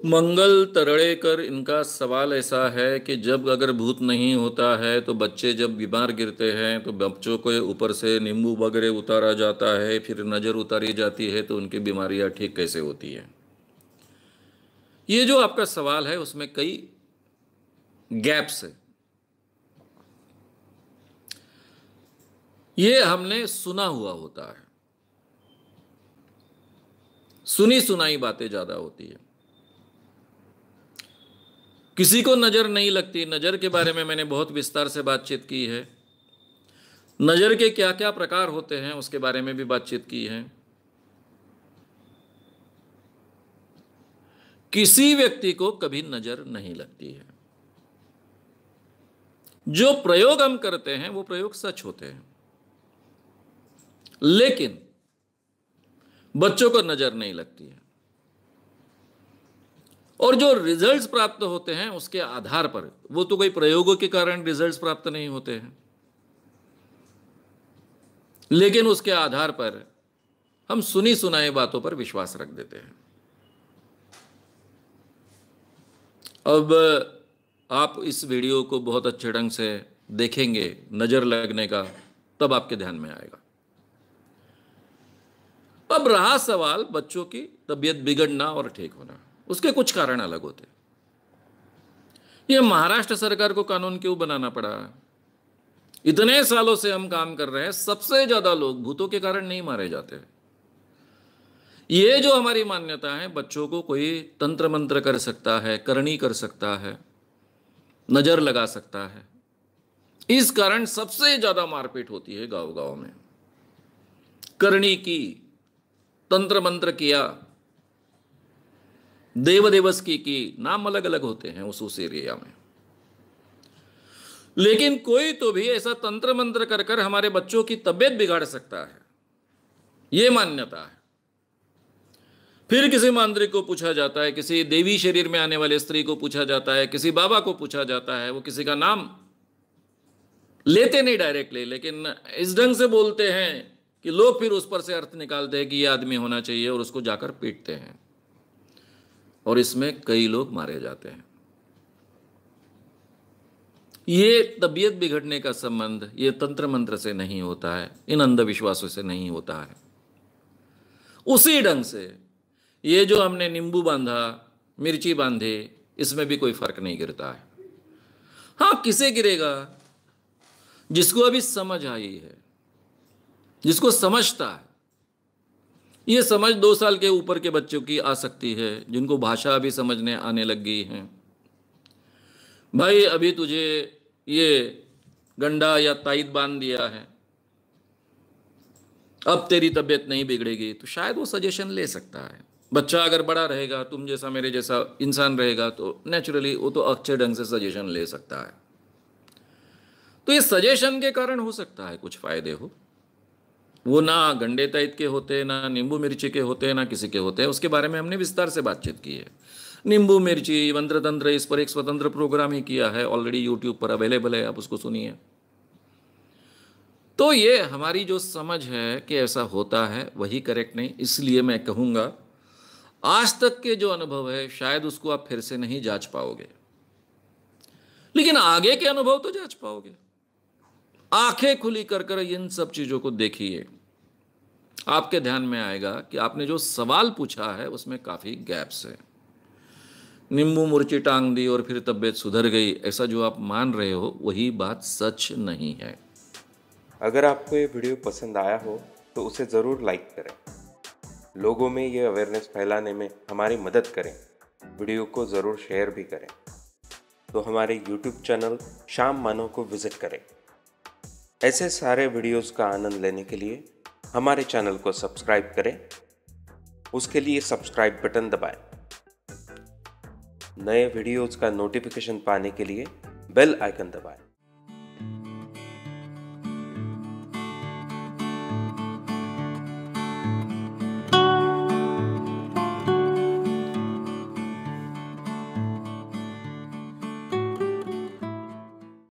मंगल तरड़ेकर, इनका सवाल ऐसा है कि जब अगर भूत नहीं होता है तो बच्चे जब बीमार गिरते हैं तो बच्चों को ऊपर से नींबू वगैरह उतारा जाता है, फिर नज़र उतारी जाती है, तो उनकी बीमारियां ठीक कैसे होती हैं। ये जो आपका सवाल है उसमें कई गैप्स है। ये हमने सुना हुआ होता है, सुनी सुनाई बातें ज्यादा होती है। किसी को नजर नहीं लगती। नजर के बारे में मैंने बहुत विस्तार से बातचीत की है। नजर के क्या क्या प्रकार होते हैं उसके बारे में भी बातचीत की है। किसी व्यक्ति को कभी नजर नहीं लगती है। जो प्रयोग हम करते हैं वो प्रयोग सच होते हैं, लेकिन बच्चों को नजर नहीं लगती है। और जो रिजल्ट्स प्राप्त होते हैं उसके आधार पर, वो तो कोई प्रयोगों के कारण रिजल्ट्स प्राप्त नहीं होते हैं, लेकिन उसके आधार पर हम सुनी सुनाई बातों पर विश्वास रख देते हैं। अब आप इस वीडियो को बहुत अच्छे ढंग से देखेंगे, नजर लगने का, तब आपके ध्यान में आएगा। अब रहा सवाल बच्चों की तबीयत बिगड़ना और ठीक होना, उसके कुछ कारण अलग होते हैं। यह महाराष्ट्र सरकार को कानून क्यों बनाना पड़ा? इतने सालों से हम काम कर रहे हैं, सबसे ज्यादा लोग भूतों के कारण नहीं मारे जाते। ये जो हमारी मान्यता है, बच्चों को कोई तंत्र मंत्र कर सकता है, करनी कर सकता है, नजर लगा सकता है, इस कारण सबसे ज्यादा मारपीट होती है गांव गांव में। करनी की, तंत्र मंत्र किया, देव देवस की, नाम अलग अलग होते हैं उस एरिया में। लेकिन कोई तो भी ऐसा तंत्र मंत्र कर कर हमारे बच्चों की तबीयत बिगाड़ सकता है, यह मान्यता है। फिर किसी मांत्रिक को पूछा जाता है, किसी देवी शरीर में आने वाले स्त्री को पूछा जाता है, किसी बाबा को पूछा जाता है, वो किसी का नाम लेते नहीं डायरेक्टली, लेकिन इस ढंग से बोलते हैं कि लोग फिर उस पर से अर्थ निकालते हैं कि यह आदमी होना चाहिए, और उसको जाकर पीटते हैं, और इसमें कई लोग मारे जाते हैं। ये तबीयत बिगड़ने का संबंध ये तंत्र मंत्र से नहीं होता है, इन अंधविश्वासों से नहीं होता है। उसी ढंग से ये जो हमने नींबू बांधा, मिर्ची बांधे, इसमें भी कोई फर्क नहीं गिरता है। हाँ, किसे गिरेगा? जिसको अभी समझ आई है, जिसको समझता है। ये समझ 2 साल के ऊपर के बच्चों की आ सकती है, जिनको भाषा अभी समझने आने लग गई है। भाई, अभी तुझे ये गंडा या ताईत बांध दिया है, अब तेरी तबीयत नहीं बिगड़ेगी, तो शायद वो सजेशन ले सकता है। बच्चा अगर बड़ा रहेगा, तुम जैसा मेरे जैसा इंसान रहेगा, तो नेचुरली वो तो अच्छे ढंग से सजेशन ले सकता है। तो ये सजेशन के कारण हो सकता है कुछ फायदे हो। वो ना गंडे ताईत के होते, ना नींबू मिर्ची के होते, ना किसी के होते हैं। उसके बारे में हमने विस्तार से बातचीत की है। नींबू मिर्ची, मंत्र तंत्र, इस पर एक स्वतंत्र प्रोग्राम ही किया है, ऑलरेडी यूट्यूब पर अवेलेबल है, आप उसको सुनिए। तो ये हमारी जो समझ है कि ऐसा होता है, वही करेक्ट नहीं। इसलिए मैं कहूँगा, आज तक के जो अनुभव है शायद उसको आप फिर से नहीं जांच पाओगे, लेकिन आगे के अनुभव तो जांच पाओगे। आंखें खुली कर कर इन सब चीजों को देखिए, आपके ध्यान में आएगा कि आपने जो सवाल पूछा है उसमें काफी गैप्स है। नींबू मिर्ची टांग दी और फिर तबीयत सुधर गई, ऐसा जो आप मान रहे हो वही बात सच नहीं है। अगर आपको ये वीडियो पसंद आया हो तो उसे ज़रूर लाइक करें, लोगों में ये अवेयरनेस फैलाने में हमारी मदद करें। वीडियो को ज़रूर शेयर भी करें। तो हमारे YouTube चैनल श्याम मानव को विज़िट करें। ऐसे सारे वीडियोस का आनंद लेने के लिए हमारे चैनल को सब्सक्राइब करें। उसके लिए सब्सक्राइब बटन दबाएं। नए वीडियोस का नोटिफिकेशन पाने के लिए बेल आइकन दबाएं।